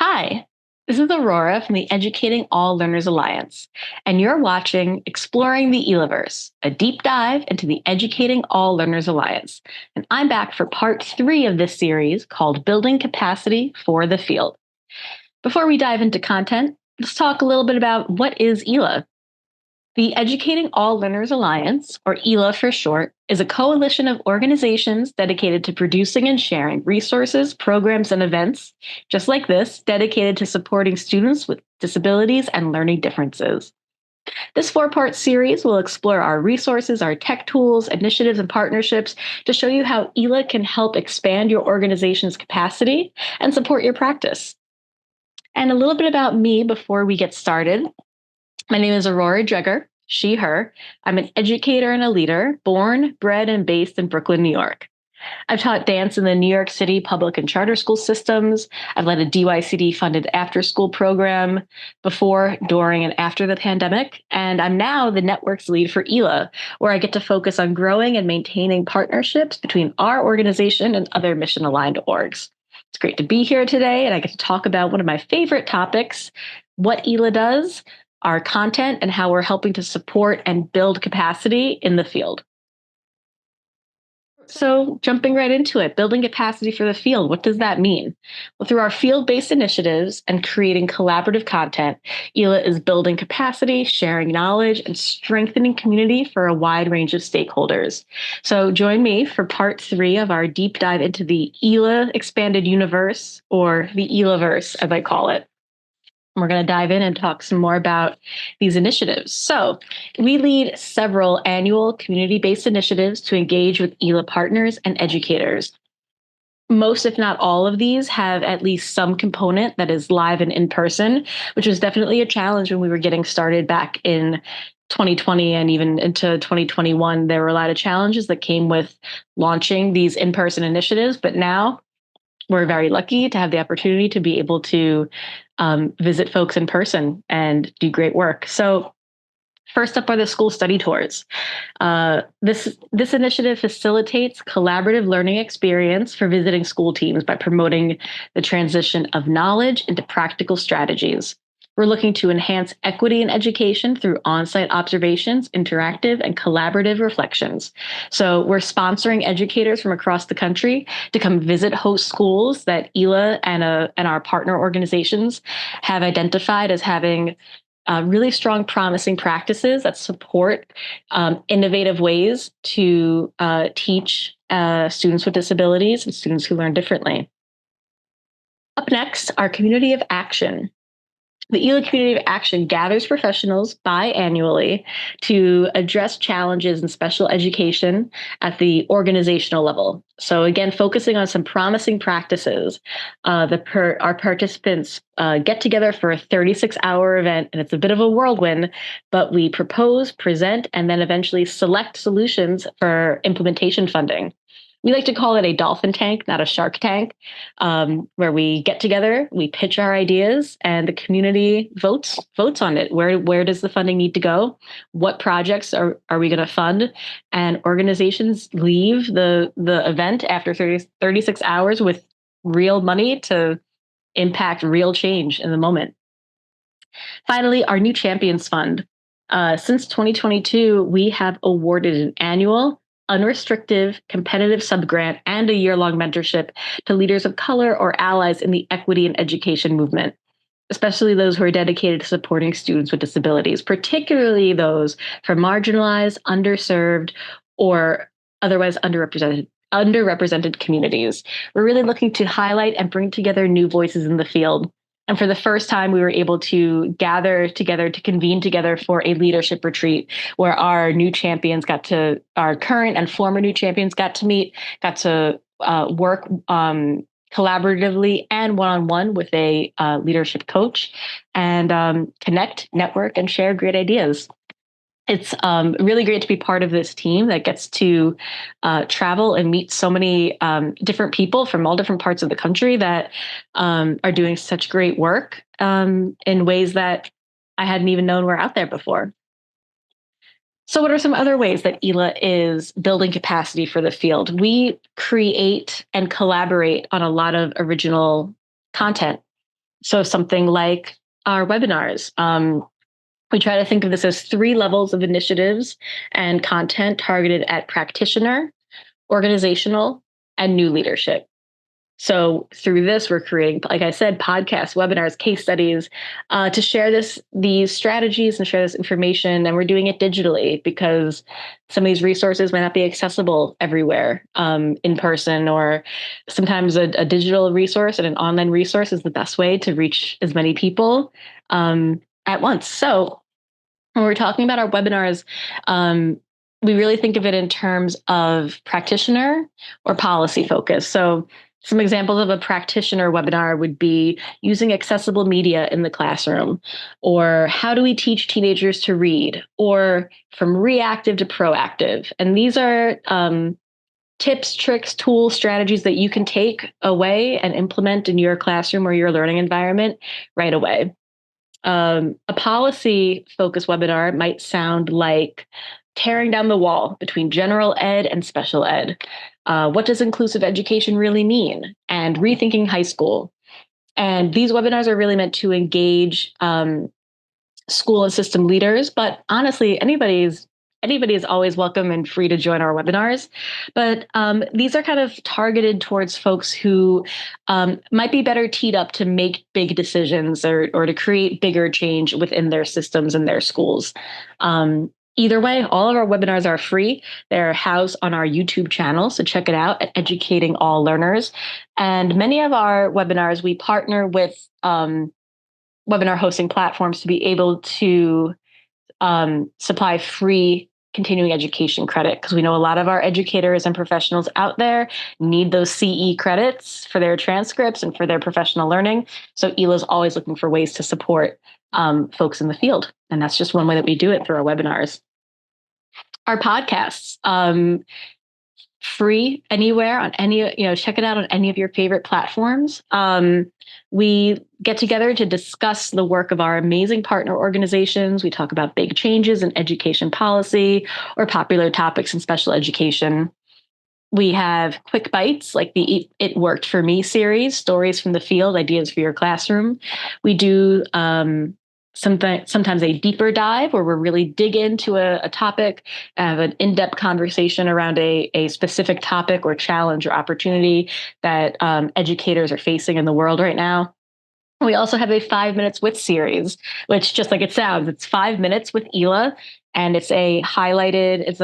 Hi, this is Aurora from the Educating All Learners Alliance, and you're watching Exploring the EALAverse, a deep dive into the Educating All Learners Alliance. And I'm back for part 3 of this series called Building Capacity for the Field. Before we dive into content, let's talk a little bit about what is EALA. The Educating All Learners Alliance, or EALA for short, is a coalition of organizations dedicated to producing and sharing resources, programs, and events, just like this, dedicated to supporting students with disabilities and learning differences. This 4-part series will explore our resources, our tech tools, initiatives, and partnerships to show you how EALA can help expand your organization's capacity and support your practice. And a little bit about me before we get started. My name is Aurora Dreger, she, her. I'm an educator and a leader, born, bred, and based in Brooklyn, New York. I've taught dance in the New York City public and charter school systems. I've led a DYCD funded after school program before, during, and after the pandemic. And I'm now the network's lead for EALA, where I get to focus on growing and maintaining partnerships between our organization and other mission aligned orgs. It's great to be here today, and I get to talk about one of my favorite topics, what EALA does, our content, and how we're helping to support and build capacity in the field. So, jumping right into it, building capacity for the field, what does that mean? Well, through our field based initiatives and creating collaborative content, EALA is building capacity, sharing knowledge, and strengthening community for a wide range of stakeholders. So, join me for part 3 of our deep dive into the EALA expanded universe, or the EALAverse, as I call it. We're going to dive in and talk some more about these initiatives. So, we lead several annual community-based initiatives to engage with EALA partners and educators. Most, if not all of these, have at least some component that is live and in person, which was definitely a challenge when we were getting started back in 2020 and even into 2021. There were a lot of challenges that came with launching these in-person initiatives, but now we're very lucky to have the opportunity to be able to visit folks in person and do great work. So first up are the school study tours. This initiative facilitates collaborative learning experience for visiting school teams by promoting the transition of knowledge into practical strategies. We're looking to enhance equity in education through on-site observations, interactive, and collaborative reflections. So we're sponsoring educators from across the country to come visit host schools that EALA and our partner organizations have identified as having really strong, promising practices that support innovative ways to teach students with disabilities and students who learn differently. Up next, our community of action. The EALA Community of Action gathers professionals biannually to address challenges in special education at the organizational level. So again, focusing on some promising practices. Our participants get together for a 36-hour event, and it's a bit of a whirlwind, but we propose, present, and then eventually select solutions for implementation funding. We like to call it a dolphin tank, not a shark tank, where we get together, we pitch our ideas, and the community votes on it. Where does the funding need to go? What projects are we going to fund? And organizations leave the event after 36 hours with real money to impact real change in the moment. Finally, our New Champions Fund. Since 2022, we have awarded an annual unrestricted competitive subgrant and a year-long mentorship to leaders of color or allies in the equity and education movement, especially those who are dedicated to supporting students with disabilities, particularly those from marginalized, underserved, or otherwise underrepresented communities. We're really looking to highlight and bring together new voices in the field. And for the first time, we were able to gather together, to convene together for a leadership retreat where our current and former new champions got to meet, got to work collaboratively and one-on-one with a leadership coach and connect, network, and share great ideas. It's really great to be part of this team that gets to travel and meet so many different people from all different parts of the country that are doing such great work in ways that I hadn't even known were out there before. So what are some other ways that EALA is building capacity for the field? We create and collaborate on a lot of original content. So something like our webinars. We try to think of this as 3 levels of initiatives and content targeted at practitioner, organizational, and new leadership. So through this, we're creating, like I said, podcasts, webinars, case studies to share these strategies and share this information. And we're doing it digitally because some of these resources might not be accessible everywhere in person, or sometimes a digital resource and an online resource is the best way to reach as many people at once. So when we're talking about our webinars, we really think of it in terms of practitioner or policy focus. So some examples of a practitioner webinar would be using accessible media in the classroom, or how do we teach teenagers to read, or from reactive to proactive. And these are tips, tricks, tools, strategies that you can take away and implement in your classroom or your learning environment right away. A policy focused webinar might sound like tearing down the wall between general ed and special ed. What does inclusive education really mean? And rethinking high school. And these webinars are really meant to engage school and system leaders, but honestly, anybody is always welcome and free to join our webinars. But these are kind of targeted towards folks who might be better teed up to make big decisions or to create bigger change within their systems and their schools. Either way, all of our webinars are free. They're housed on our YouTube channel, so check it out at Educating All Learners. And many of our webinars, we partner with webinar hosting platforms to be able to supply free continuing education credit, because we know a lot of our educators and professionals out there need those CE credits for their transcripts and for their professional learning. So EALA is always looking for ways to support folks in the field. And that's just one way that we do it through our webinars. Our podcasts, free anywhere on any, check it out on any of your favorite platforms. We get together to discuss the work of our amazing partner organizations. We talk about big changes in education policy or popular topics in special education. We have quick bites like the It Worked For Me series, stories from the field, ideas for your classroom. We do sometimes a deeper dive where we're really dig into a topic, have an in-depth conversation around a specific topic or challenge or opportunity that educators are facing in the world right now. We also have a 5 minutes with series, which just like it sounds, it's 5 minutes with EALA. And it's a highlighted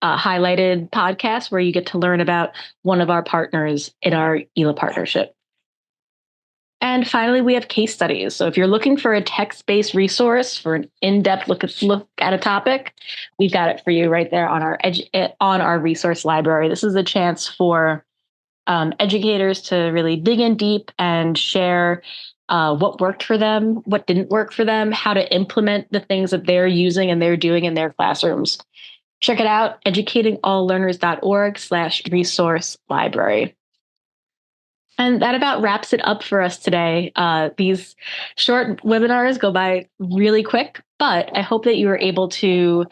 podcast where you get to learn about one of our partners in our EALA partnership. And finally, we have case studies. So if you're looking for a text-based resource for an in-depth look at a topic, we've got it for you right there on our resource library. This is a chance for educators to really dig in deep and share what worked for them, what didn't work for them, how to implement the things that they're using and they're doing in their classrooms. Check it out, educatingalllearners.org/resource library. And that about wraps it up for us today. These short webinars go by really quick, but I hope that you were able to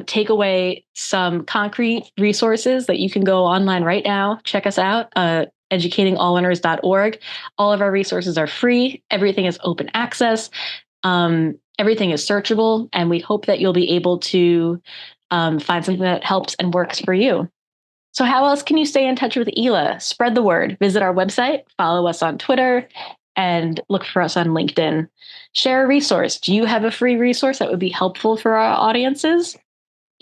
take away some concrete resources that you can go online right now. Check us out, educatingalllearners.org. All of our resources are free. Everything is open access. Everything is searchable, and we hope that you'll be able to find something that helps and works for you. So how else can you stay in touch with EALA? Spread the word. Visit our website, follow us on Twitter, and look for us on LinkedIn. Share a resource. Do you have a free resource that would be helpful for our audiences?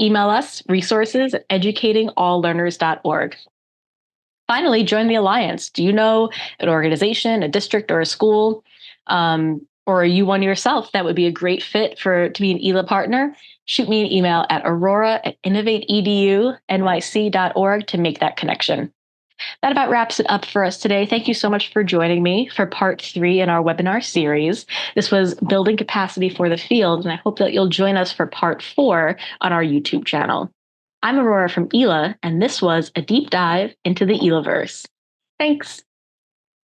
Email us, resources@educatingalllearners.org. Finally, join the Alliance. Do you know an organization, a district, or a school, or are you one yourself that would be a great fit to be an EALA partner? Shoot me an email at aurora@innovateedunyc.org to make that connection. That about wraps it up for us today. Thank you so much for joining me for part 3 in our webinar series. This was Building Capacity for the Field, and I hope that you'll join us for part 4 on our YouTube channel. I'm Aurora from EALA, and this was a deep dive into the EALAverse. Thanks.